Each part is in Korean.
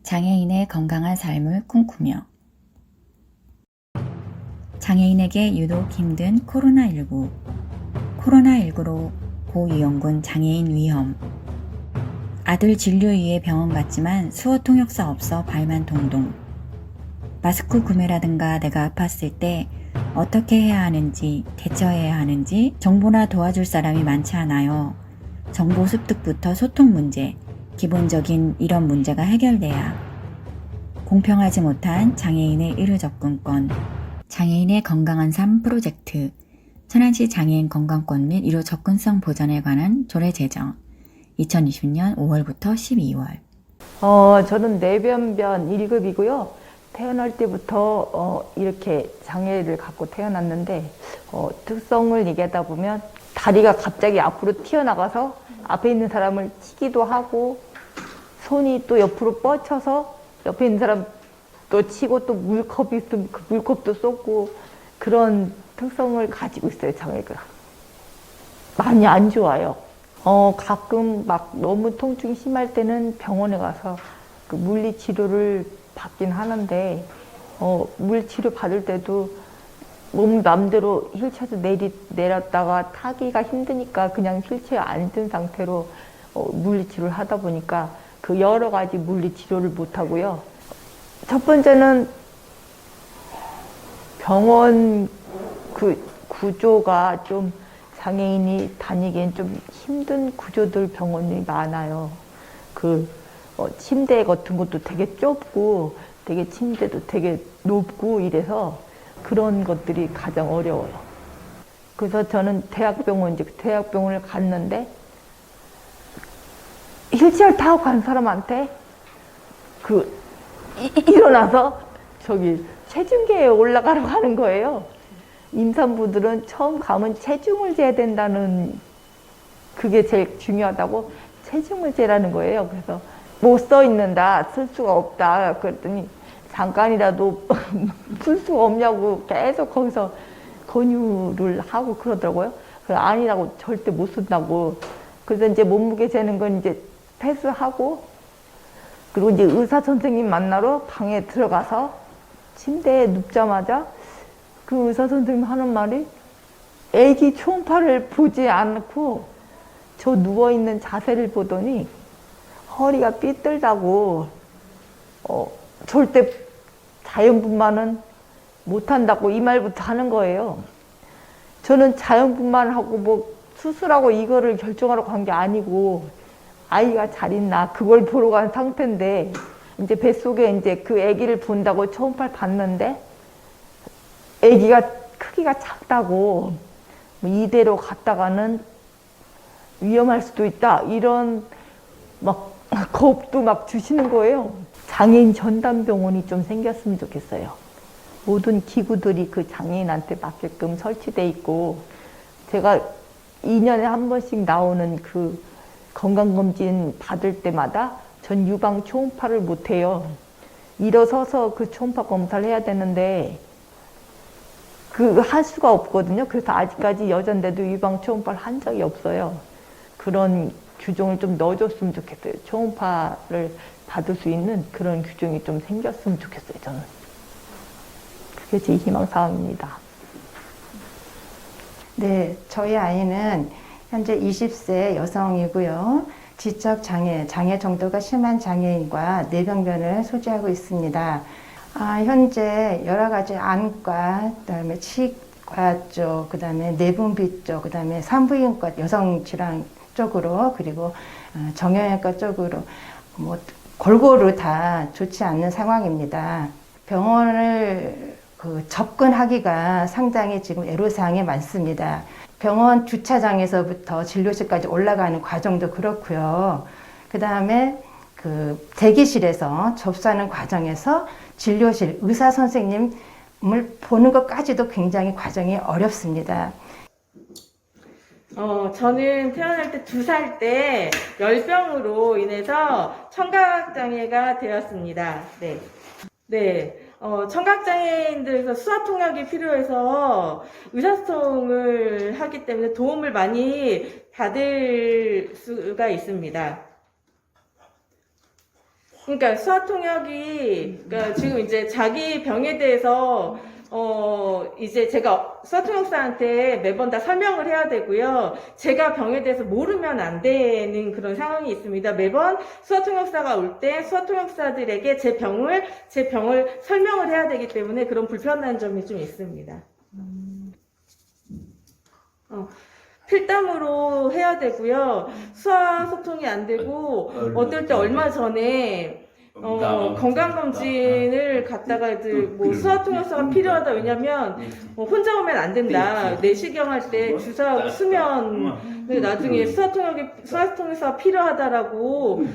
장애인의 건강한 삶을 꿈꾸며 장애인에게 유독 힘든 코로나19. 코로나19로 고위험군 장애인 위험. 아들 진료 위해 병원 갔지만 수어 통역사 없어 발만 동동. 마스크 구매라든가 내가 아팠을 때 어떻게 해야 하는지, 대처해야 하는지 정보나 도와줄 사람이 많지 않아요. 정보 습득부터 소통 문제, 기본적인 이런 문제가 해결돼야 공평하지 못한 장애인의 의료 접근권, 장애인의 건강한 삶 프로젝트, 천안시 장애인 건강권 및 의료 접근성 보전에 관한 조례 제정, 2020년 5월부터 12월. 저는 뇌변변 1급이고요. 태어날 때부터 이렇게 장애를 갖고 태어났는데 특성을 얘기하다 보면 다리가 갑자기 앞으로 튀어나가서 앞에 있는 사람을 치기도 하고, 손이 또 옆으로 뻗쳐서 옆에 있는 사람 또 치고, 또 물컵이 있으면 그 물컵도 쏟고, 그런 특성을 가지고 있어요. 장애가 많이 안 좋아요. 가끔 막 너무 통증이 심할 때는 병원에 가서 그 물리치료를 받긴 하는데, 물리치료 받을 때도 몸 맘대로 휠체어에서 내렸다가 타기가 힘드니까 그냥 휠체어에 앉은 상태로 물리치료를 하다 보니까 그 여러 가지 물리치료를 못 하고요. 첫 번째는 병원 그 구조가 좀 장애인이 다니기엔 좀 힘든 구조들 병원이 많아요. 침대 같은 것도 되게 좁고, 되게 침대도 되게 높고 이래서 그런 것들이 가장 어려워요. 그래서 저는 대학병원을 갔는데, 휠체어 타고 간 사람한테 일어나서 체중계에 올라가라고 하는 거예요. 임산부들은 처음 가면 체중을 재야 된다는, 그게 제일 중요하다고 체중을 재라는 거예요. 그래서 못 서 있는다, 쓸 수가 없다 그랬더니 잠깐이라도 풀 수가 없냐고 계속 거기서 권유를 하고 그러더라고요. 그래서 아니라고, 절대 못 쓴다고. 그래서 이제 몸무게 재는 건 이제 패스하고, 그리고 이제 의사 선생님 만나러 방에 들어가서 침대에 눕자마자 그 의사 선생님 하는 말이, 애기 초음파를 보지 않고 저 누워있는 자세를 보더니 허리가 삐뚤다고, 절대 자연분만은 못한다고 이 말부터 하는 거예요. 저는 자연분만하고 뭐 수술하고 이거를 결정하러 간 게 아니고, 아이가 잘 있나 그걸 보러 간 상태인데, 이제 뱃속에 이제 그 아기를 본다고 초음파를 봤는데 아기가 크기가 작다고, 뭐 이대로 갔다가는 위험할 수도 있다, 이런 막 겁도 막 주시는 거예요. 장애인 전담병원이 좀 생겼으면 좋겠어요. 모든 기구들이 그 장애인한테 맞게끔 설치돼 있고, 제가 2년에 한 번씩 나오는 그 건강검진 받을 때마다 전 유방 초음파를 못 해요. 일어서서 그 초음파 검사를 해야 되는데 할 수가 없거든요. 그래서 아직까지 여잔데도 유방 초음파를 한 적이 없어요. 그런 규정을 좀 넣어줬으면 좋겠어요. 초음파를 받을 수 있는 그런 규정이 좀 생겼으면 좋겠어요, 저는. 그게 제 희망사항입니다. 네, 저희 아이는 현재 20세 여성이고요. 지적 장애 정도가 심한 장애인과 뇌병변을 소지하고 있습니다. 현재 여러 가지 안과, 그다음에 치과 쪽, 그다음에 내분비 쪽, 그다음에 산부인과 여성 질환 쪽으로, 그리고 정형외과 쪽으로 뭐 골고루 다 좋지 않는 상황입니다. 병원을 접근하기가 상당히 지금 애로사항이 많습니다. 병원 주차장에서부터 진료실까지 올라가는 과정도 그렇고요. 그 다음에 대기실에서 접수하는 과정에서 진료실 의사 선생님을 보는 것까지도 굉장히 과정이 어렵습니다. 저는 태어날 때 2살 때 열병으로 인해서 청각장애가 되었습니다. 네. 네. 청각장애인들에서 수화통역이 필요해서 의사소통을 하기 때문에 도움을 많이 받을 수가 있습니다. 그러니까 수화통역이 그러니까 지금 이제 자기 병에 대해서 이제 제가 수화통역사한테 매번 다 설명을 해야 되고요. 제가 병에 대해서 모르면 안 되는 그런 상황이 있습니다. 매번 수화통역사가 올 때 수화통역사들에게 제 병을 설명을 해야 되기 때문에 그런 불편한 점이 좀 있습니다. 필담으로 해야 되고요. 수화 소통이 안 되고 어떨 때 얼마 전에 건강검진을 갔다가 뭐 수화통역사가 필요하다. 왜냐면 혼자 오면 안 된다. 내시경 할 때 주사하고 수면 나중에 수화통역사가 필요하다라고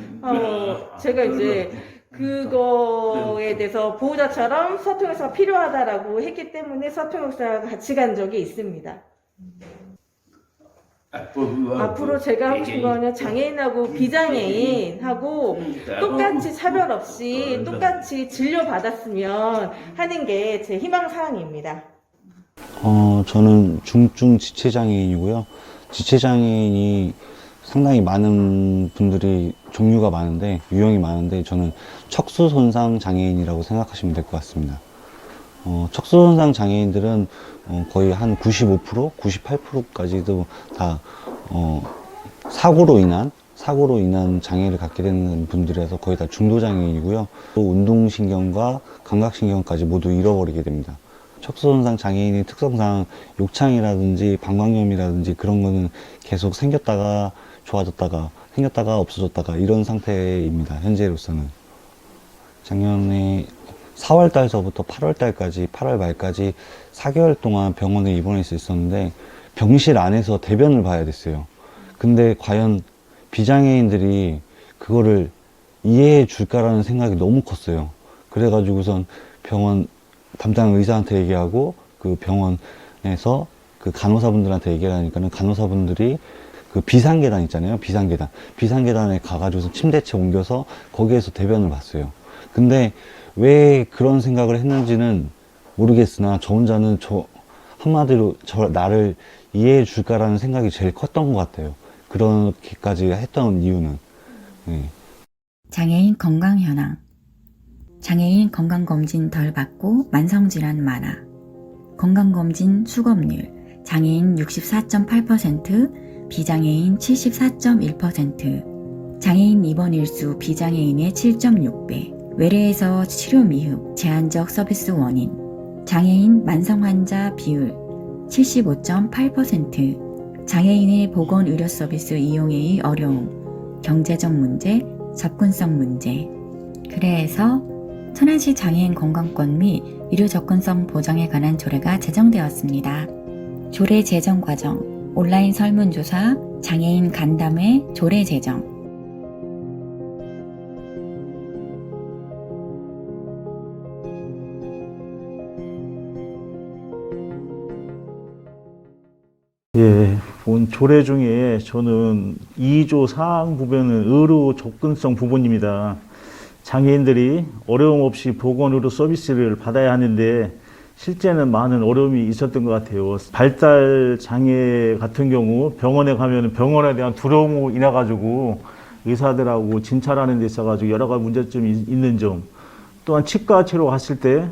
제가 이제 그거에 대해서 보호자처럼 수화통역사가 필요하다라고 했기 때문에 수화통역사가 같이 간 적이 있습니다. 앞으로 제가 하고 싶은 거는 장애인하고 비장애인하고 똑같이 차별 없이 똑같이 진료받았으면 하는 게 제 희망사항입니다. 저는 중증 지체장애인이고요. 지체장애인이 상당히 많은 분들이 종류가 많은데, 유형이 많은데, 저는 척수손상 장애인이라고 생각하시면 될 것 같습니다. 척수손상 장애인들은 거의 한 95%, 98%까지도 다 사고로 인한 장애를 갖게 되는 분들이라서 거의 다 중도장애인이고요. 또 운동신경과 감각신경까지 모두 잃어버리게 됩니다. 척수손상 장애인의 특성상 욕창이라든지 방광염이라든지 그런 거는 계속 생겼다가 좋아졌다가 생겼다가 없어졌다가 이런 상태입니다. 현재로서는. 작년에 4월 달서부터 8월 달까지, 8월 말까지 4개월 동안 병원에 입원해 있었는데 병실 안에서 대변을 봐야 됐어요. 근데 과연 비장애인들이 그거를 이해해 줄까라는 생각이 너무 컸어요. 그래가지고선 병원 담당 의사한테 얘기하고 그 병원에서 그 간호사분들한테 얘기를 하니까는 간호사분들이 그 비상계단 있잖아요. 비상계단에 가가지고서 침대채 옮겨서 거기에서 대변을 봤어요. 근데 왜 그런 생각을 했는지는 모르겠으나 저 혼자는 한마디로 나를 이해해 줄까라는 생각이 제일 컸던 것 같아요. 그렇게까지 했던 이유는. 네. 장애인 건강 현황. 장애인 건강검진 덜 받고 만성질환 많아. 건강검진 수검률. 장애인 64.8%, 비장애인 74.1%. 장애인 입원 일수 비장애인의 7.6배. 외래에서 치료 미흡, 제한적 서비스 원인. 장애인 만성 환자 비율 75.8%. 장애인의 보건 의료 서비스 이용의 어려움, 경제적 문제, 접근성 문제. 그래서 천안시 장애인 건강권 및 의료 접근성 보장에 관한 조례가 제정되었습니다. 조례 제정 과정, 온라인 설문조사, 장애인 간담회 조례 제정. 예, 본 조례 중에 저는 2조 사항 부분은 의료 접근성 부분입니다. 장애인들이 어려움 없이 보건의료 서비스를 받아야 하는데 실제는 많은 어려움이 있었던 것 같아요. 발달 장애 같은 경우 병원에 가면 병원에 대한 두려움으로 인해 가지고 의사들하고 진찰하는 데 있어가지고 여러 가지 문제점이 있는 점. 또한 치과 치료 갔을 때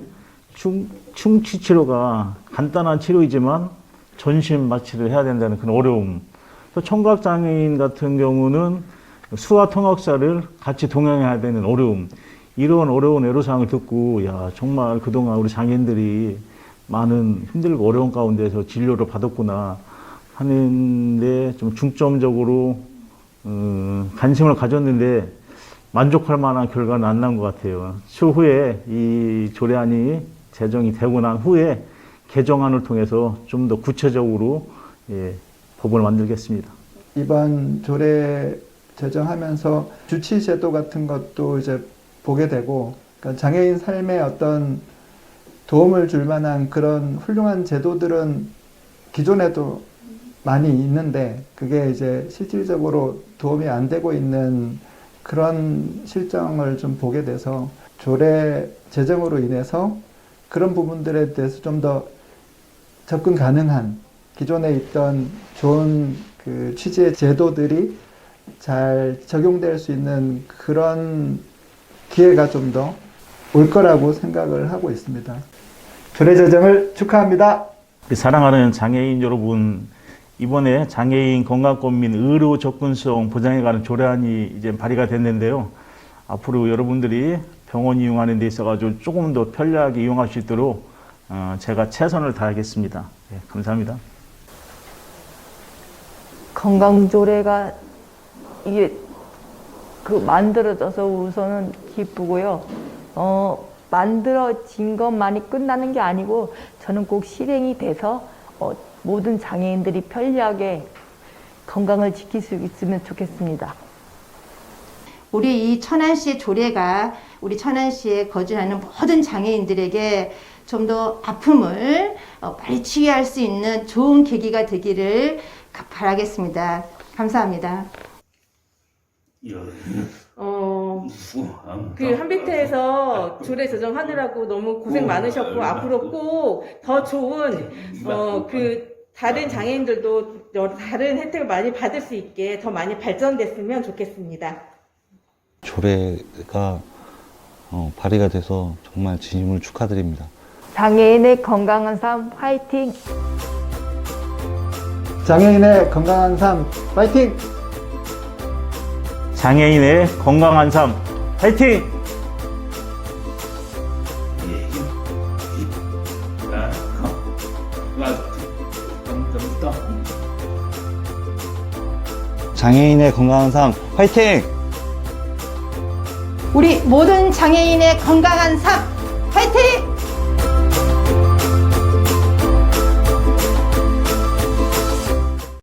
충치 치료가 간단한 치료이지만 전신 마취를 해야 된다는 그런 어려움. 또 청각장애인 같은 경우는 수화통역사를 같이 동행해야 되는 어려움. 이런 어려운 애로사항을 듣고 야 정말 그동안 우리 장애인들이 많은 힘들고 어려운 가운데서 진료를 받았구나 하는데 좀 중점적으로 관심을 가졌는데 만족할 만한 결과는 안 난 것 같아요. 추후에 이 조례안이 제정이 되고 난 후에 개정안을 통해서 좀 더 구체적으로 법을 만들겠습니다. 이번 조례 제정하면서 주치 제도 같은 것도 이제 보게 되고, 그러니까 장애인 삶에 어떤 도움을 줄 만한 그런 훌륭한 제도들은 기존에도 많이 있는데 그게 이제 실질적으로 도움이 안 되고 있는 그런 실정을 좀 보게 돼서 조례 제정으로 인해서 그런 부분들에 대해서 좀 더 접근 가능한 기존에 있던 좋은 그 취지의 제도들이 잘 적용될 수 있는 그런 기회가 좀 더 올 거라고 생각을 하고 있습니다. 조례 제정을 축하합니다. 우리 사랑하는 장애인 여러분, 이번에 장애인 건강권 및 의료 접근성 보장에 관한 조례안이 이제 발의가 됐는데요. 앞으로 여러분들이 병원 이용하는 데 있어가지고 조금 더 편리하게 이용할 수 있도록 제가 최선을 다하겠습니다. 네, 감사합니다. 건강조례가 이게 만들어져서 우선은 기쁘고요. 만들어진 것만이 끝나는 게 아니고 저는 꼭 실행이 돼서 모든 장애인들이 편리하게 건강을 지킬 수 있으면 좋겠습니다. 우리 이 천안시 조례가 우리 천안시에 거주하는 모든 장애인들에게 좀 더 아픔을 빨리 치유할 수 있는 좋은 계기가 되기를 바라겠습니다. 감사합니다. 그 한빛에서 조례 제정하느라고 너무 고생 많으셨고 앞으로 꼭 더 좋은 다른 장애인들도 다른 혜택을 많이 받을 수 있게 더 많이 발전됐으면 좋겠습니다. 조례가 발의가 돼서 정말 진심으로 축하드립니다. 장애인의 건강한 삶 화이팅! 장애인의 건강한 삶 파이팅! 장애인의 건강한 삶 화이팅! 장애인의 건강한 삶 화이팅! 우리 모든 장애인의 건강한 삶 화이팅!